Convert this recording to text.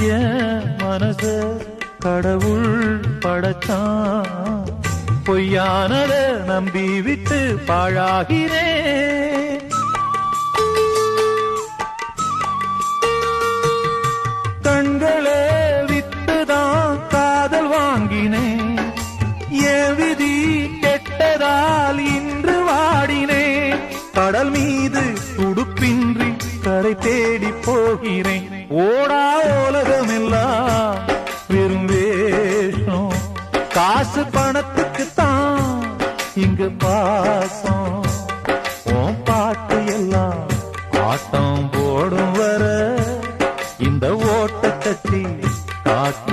என் மனச கடவுள் படைச்சான், பொய்யானத நம்பி விட்டு பாழாகிறேன். கண்களே வித்துதான் காதல் வாங்கினேன், என் விதி கெட்டதால் இன்று வாடினேன். கடல் மீது துடுப்பின்றி கரை தேடி போகிறேன். ஓடா உலகமெல்லாம் வெறும் வேஷம், காசு பணத்துக்குத்தான் இங்கு பாசம். உன் பாட்டு எல்லாம் ஆட்டம் போடும் வர இந்த ஓட்ட தட்டி காட்ட